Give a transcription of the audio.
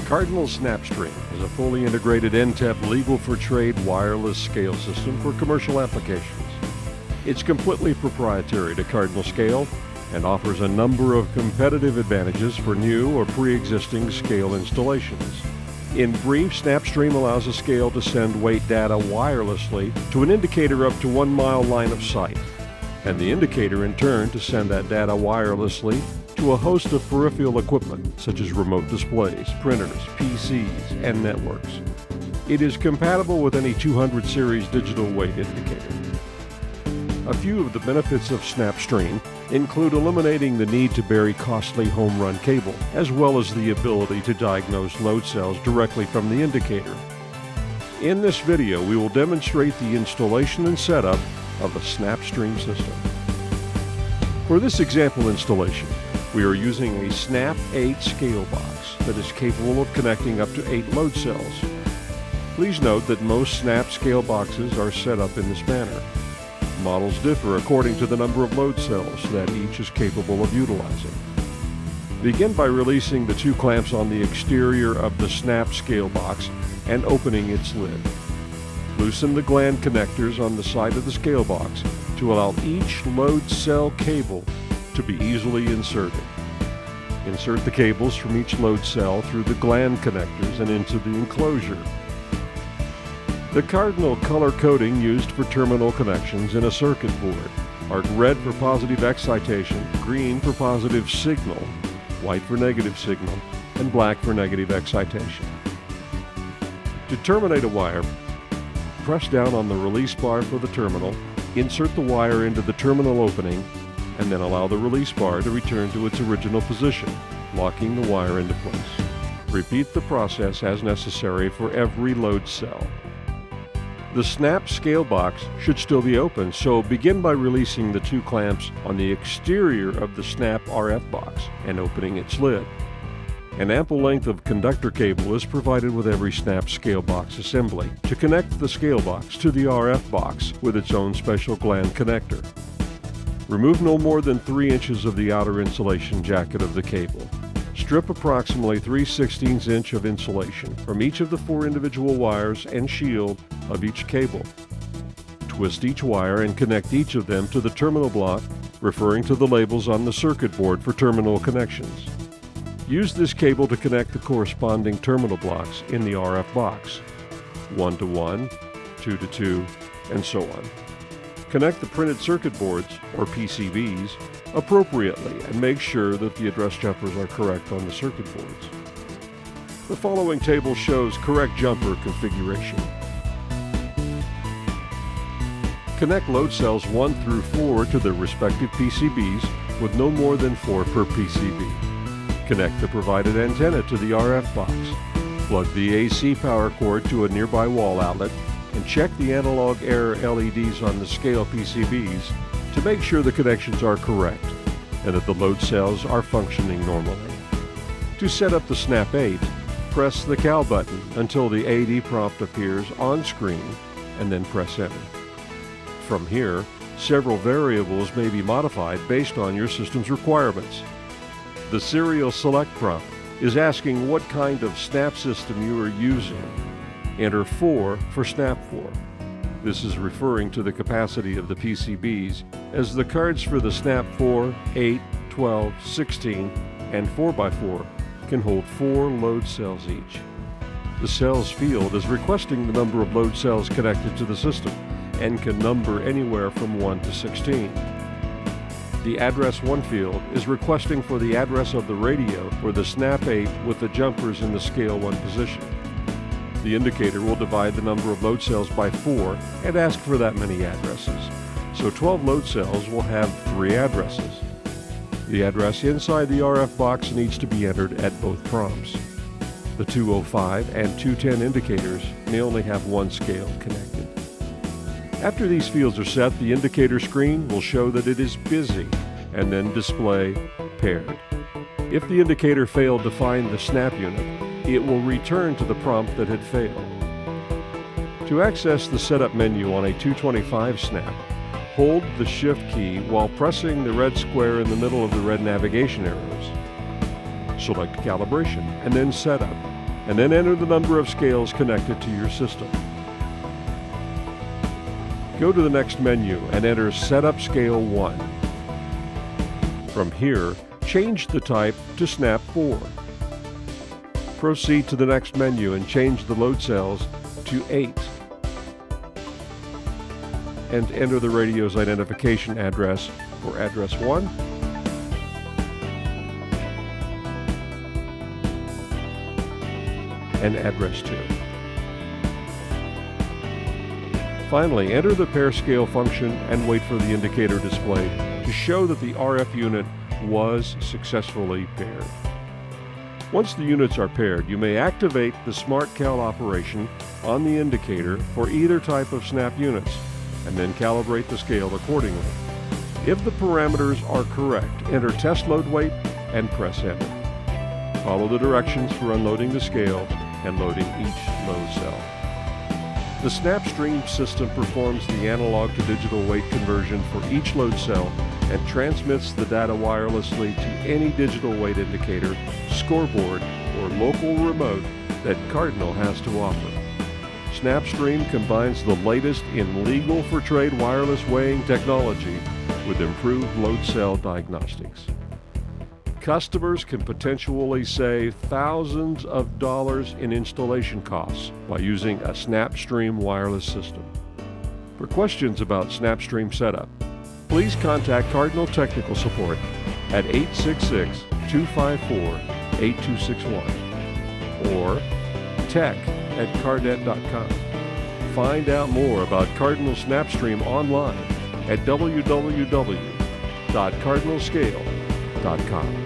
Cardinal SnapStream is a fully integrated NTEP legal for trade wireless scale system for commercial applications. It's completely proprietary to Cardinal Scale and offers a number of competitive advantages for new or pre-existing scale installations. In brief, SnapStream allows a scale to send weight data wirelessly to an indicator up to 1 mile line of sight, and the indicator in turn to send that data wirelessly to a host of peripheral equipment such as remote displays, printers, PCs, and networks. It is compatible with any 200 series digital weight indicator. A few of the benefits of SnapStream include eliminating the need to bury costly home run cable, as well as the ability to diagnose load cells directly from the indicator. In this video, we will demonstrate the installation and setup of a SnapStream system. For this example installation, we are using a Snap 8 scale box that is capable of connecting up to 8 load cells. Please note that most Snap scale boxes are set up in this manner. Models differ according to the number of load cells that each is capable of utilizing. Begin by releasing the 2 clamps on the exterior of the Snap scale box and opening its lid. Loosen the gland connectors on the side of the scale box to allow each load cell cable to be easily inserted. Insert the cables from each load cell through the gland connectors and into the enclosure. The Cardinal color coding used for terminal connections in a circuit board are red for positive excitation, green for positive signal, white for negative signal, and black for negative excitation. To terminate a wire, press down on the release bar for the terminal, insert the wire into the terminal opening, and then allow the release bar to return to its original position, locking the wire into place. Repeat the process as necessary for every load cell. The Snap scale box should still be open, so begin by releasing the 2 clamps on the exterior of the Snap RF box and opening its lid. An ample length of conductor cable is provided with every Snap scale box assembly to connect the scale box to the RF box with its own special gland connector. Remove no more than 3 inches of the outer insulation jacket of the cable. Strip approximately 3/16 inch of insulation from each of the 4 individual wires and shield of each cable. Twist each wire and connect each of them to the terminal block, referring to the labels on the circuit board for terminal connections. Use this cable to connect the corresponding terminal blocks in the RF box, 1 to 1, 2 to 2, and so on. Connect the printed circuit boards, or PCBs, appropriately and make sure that the address jumpers are correct on the circuit boards. The following table shows correct jumper configuration. Connect load cells 1 through 4 to their respective PCBs with no more than 4 per PCB. Connect the provided antenna to the RF box. Plug the AC power cord to a nearby wall outlet and check the analog error LEDs on the scale PCBs to make sure the connections are correct and that the load cells are functioning normally. To set up the Snap 8, press the CAL button until the AD prompt appears on screen and then press Enter. From here, several variables may be modified based on your system's requirements. The serial select prompt is asking what kind of Snap system you are using. Enter 4 for Snap 4. This is referring to the capacity of the PCBs, as the cards for the Snap 4, 8, 12, 16, and 4x4 can hold 4 load cells each. The cells field is requesting the number of load cells connected to the system and can number anywhere from 1 to 16. The Address 1 field is requesting for the address of the radio for the Snap 8 with the jumpers in the Scale 1 position. The indicator will divide the number of load cells by 4 and ask for that many addresses. So 12 load cells will have 3 addresses. The address inside the RF box needs to be entered at both prompts. The 205 and 210 indicators may only have 1 scale connected. After these fields are set, the indicator screen will show that it is busy and then display paired. If the indicator failed to find the Snap unit, it will return to the prompt that had failed. To access the setup menu on a 225 Snap, hold the Shift key while pressing the red square in the middle of the red navigation arrows. Select Calibration and then Setup. and then enter the number of scales connected to your system. Go to the next menu and enter Setup Scale 1. From here, change the type to Snap 4. Proceed to the next menu and change the load cells to 8. And enter the radio's identification address for address 1 and address 2. Finally, enter the pair scale function and wait for the indicator display to show that the RF unit was successfully paired. Once the units are paired, you may activate the Smart Cal operation on the indicator for either type of snap units, and then calibrate the scale accordingly. If the parameters are correct, enter test load weight and press enter. Follow the directions for unloading the scale and loading each load cell. The SnapStream system performs the analog to digital weight conversion for each load cell and transmits the data wirelessly to any digital weight indicator, scoreboard, or local remote that Cardinal has to offer. SnapStream combines the latest in legal for trade wireless weighing technology with improved load cell diagnostics. Customers can potentially save thousands of dollars in installation costs by using a SnapStream wireless system. For questions about SnapStream setup, please contact Cardinal Technical Support at 866-254-8261 or tech@cardet.com. Find out more about Cardinal SnapStream online at www.cardinalscale.com.